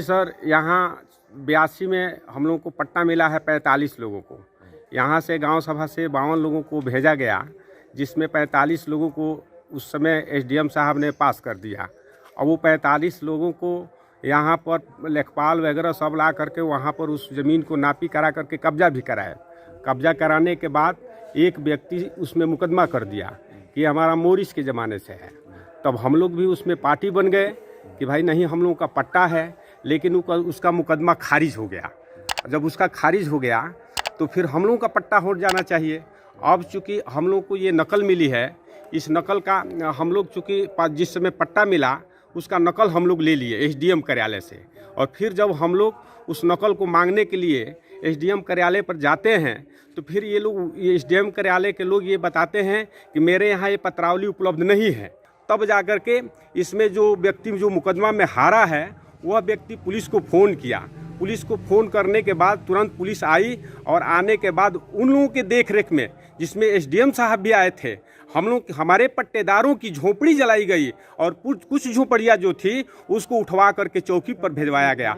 Sir यहाँ 82 में हम लोगों को पट्टा मिला है 45 लोगों को। यहाँ से गांव सभा से 52 लोगों को भेजा गया, जिसमें 45 लोगों को उस समय एसडीएम साहब ने पास कर दिया। और वो 45 लोगों को यहाँ पर लेखपाल वगैरह सब ला करके वहाँ पर उस ज़मीन को नापी करा करके कब्जा भी कराया। कब्जा कराने के बाद एक व्यक्ति उसमें मुकदमा कर दिया कि हमारा मोरिस के ज़माने से है। तब हम लोग भी उसमें पार्टी बन गए कि भाई नहीं, हम लोगों का पट्टा है, लेकिन उसका मुकदमा खारिज हो गया। जब उसका खारिज हो गया तो फिर हम लोगों का पट्टा हो जाना चाहिए। अब चूँकि हम लोग को ये नकल मिली है, इस नकल का हम लोग चूँकि जिस समय पट्टा मिला उसका नकल हम लोग ले लिए एसडीएम कार्यालय से। और फिर जब हम लोग उस नकल को मांगने के लिए एसडीएम कार्यालय पर जाते हैं तो फिर ये लोग एसडीएम कार्यालय के लोग ये बताते हैं कि मेरे यहाँ ये पत्रावली उपलब्ध नहीं है। तब जाकर के इसमें जो व्यक्ति जो मुकदमा में हारा है वह व्यक्ति पुलिस को फ़ोन किया। पुलिस को फ़ोन करने के बाद तुरंत पुलिस आई और आने के बाद उन लोगों के देख रेख में, जिसमें एसडीएम साहब भी आए थे, हम लोग हमारे पट्टेदारों की झोपड़ी जलाई गई और कुछ झोपड़ियाँ जो थी उसको उठवा करके चौकी पर भिजवाया गया।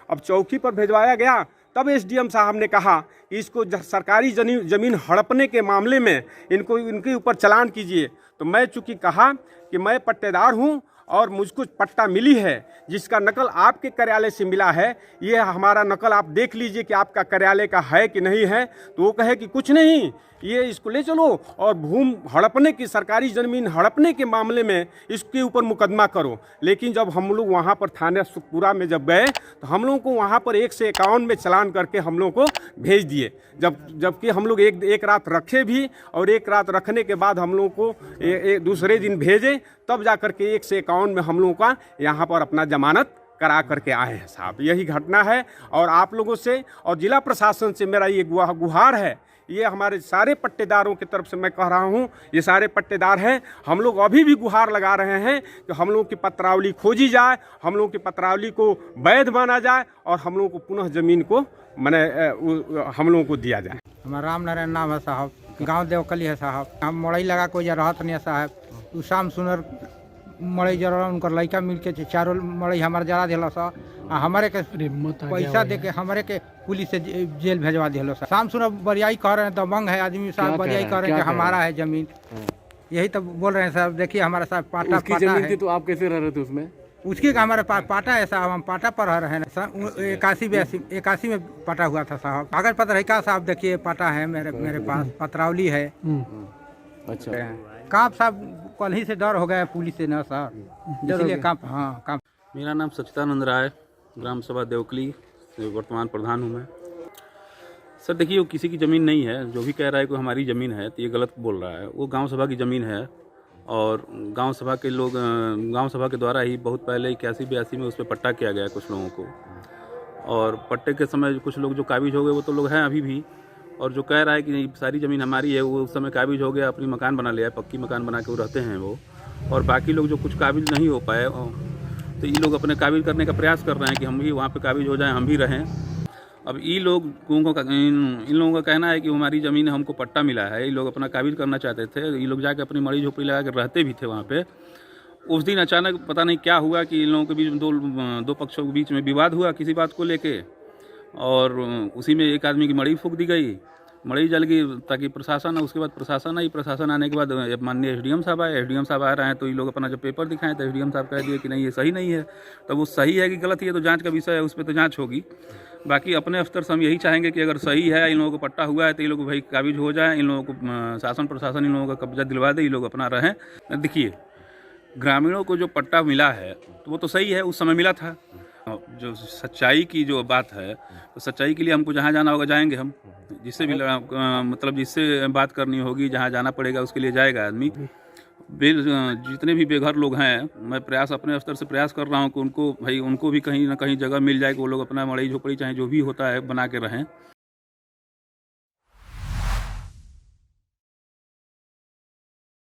अब चौकी पर भिजवाया गया तब एसडीएम साहब ने कहा कि इसको सरकारी ज़मीन हड़पने के मामले में इनके ऊपर चालान कीजिए। तो मैं चूँकि कहा कि मैं पट्टेदार हूँ और मुझको पट्टा मिली है, जिसका नकल आपके कार्यालय से मिला है, ये हमारा नकल आप देख लीजिए कि आपका कार्यालय का है कि नहीं है। तो वो कहे कि कुछ नहीं, ये इसको ले चलो और भूमि हड़पने की, सरकारी ज़मीन हड़पने के मामले में इसके ऊपर मुकदमा करो। लेकिन जब हम लोग वहाँ पर थाने सुखपुरा में जब गए तो हम लोगों को वहाँ पर 1 से 51 में चालान करके हम लोग को भेज दिए। जबकि हम लोग एक रात रखे भी, और एक रात रखने के बाद हम लोग को दूसरे दिन भेजे, तब जा कर के 1 से 51 में हम लोगों का यहाँ पर अपना जमानत करा करके आए हैं साहब। यही घटना है। और आप लोगों से और जिला प्रशासन से मेरा ये गुहार है, ये हमारे सारे पट्टेदारों की तरफ से मैं कह रहा हूँ, ये सारे पट्टेदार हैं, हम लोग अभी भी गुहार लगा रहे हैं कि हम लोग की पत्रावली खोजी जाए, हम लोग की पत्रावली को वैध माना जाए और हम लोग को पुनः ज़मीन को हम लोगों को दिया जाए। हमारा राम नारायण नाम है साहब, गांव देवकली है साहब। हम मड़ई लगा कोई रहत नहीं है साहब। उ शाम सुनर मड़ई जरा उनकर लड़का मिल के चारों मड़ई हमारे जरा दिला सा, हमारे के पैसा दे के हमारे के पुलिस से जेल भेजवा दिलो सा। शाम सुनर बरियाई कह रहे हैं, दबंग है आदमी साहब, बरियाई कह रहे हैं कि हमारा है ज़मीन। यही तो बोल रहे हैं साहब। देखिए हमारे साथ पाटा जमीन थी, तो आप कैसे रह रहे थे उसमें? उसके का हमारे पास पाटा है साहब, हम पाटा पर रह रहे हैं। 81 में पाटा हुआ था साहब। कागज पत्र है क्या साहब? देखिए पाटा है मेरे पास, पत्रावली है। अच्छा, काम साहब कल ही से डर हो गया पुलिस से ना साहब, इसलिए काम। मेरा नाम सच्चिदानंद राय, ग्राम सभा देवकली वर्तमान प्रधान हूँ मैं। सर देखिए, वो किसी की ज़मीन नहीं है। जो भी कह रहा है कि हमारी ज़मीन है तो ये गलत बोल रहा है। वो गांव सभा की ज़मीन है और गांव सभा के लोग, गांव सभा के द्वारा ही बहुत पहले 81-82 में उस पर पट्टा किया गया कुछ लोगों को। और पट्टे के समय कुछ लोग जो काबिज हो गए वो तो लोग हैं अभी भी। और जो कह रहा है कि सारी ज़मीन हमारी है, वो उस समय काबिज हो गया, अपनी मकान बना लिया है, पक्की मकान बना के वो रहते हैं वो। और बाकी लोग जो कुछ काबिज नहीं हो पाए तो ये लोग अपने काबिज करने का प्रयास कर रहे हैं कि हम भी वहाँ पे काबिज हो जाएं, हम भी रहें। अब इन लोगों का कहना है कि हमारी ज़मीन है, हमको पट्टा मिला है। ये लोग अपना काबिज करना चाहते थे। ये लोग जाके अपनी मड़ी झोपड़ी लगा कर रहते भी थे वहाँ पे। उस दिन अचानक पता नहीं क्या हुआ कि इन लोगों के बीच दो पक्षों के बीच में विवाद हुआ किसी बात को लेके, और उसी में एक आदमी की मड़ी फूंक दी गई, मड़ी जल गई। ताकि प्रशासन, उसके बाद प्रशासन आई, प्रशासन आने के बाद माननीय एसडीएम साहब आए। एसडीएम साहब आ रहे हैं तो ये लोग अपना जब पेपर दिखाएं तो एसडीएम साहब कह दिए कि नहीं ये सही नहीं है। तब वो सही है कि गलत है, तो जांच का विषय है, उस पर तो जांच होगी। बाकी अपने स्तर से हम यही चाहेंगे कि अगर सही है, इन लोगों को पट्टा हुआ है, तो ये लोग भाई काबिज हो जाए। इन लोगों को शासन प्रशासन इन लोगों का कब्जा दिलवा दे, ये लोग अपना रहें। देखिए, ग्रामीणों को जो पट्टा मिला है तो वो तो सही है, उस समय मिला था। जो सच्चाई की जो बात है, तो सच्चाई के लिए हमको जहाँ जाना होगा जाएंगे हम, जिससे भी मतलब जिससे बात करनी होगी, जहाँ जाना पड़ेगा उसके लिए जाएगा आदमी। जितने भी बेघर लोग हैं, मैं अपने स्तर से प्रयास कर रहा हूँ कि उनको भी कहीं ना कहीं जगह मिल जाए कि वो लोग अपना मड़ई झोपड़ी चाहे जो भी होता है बना के रहें।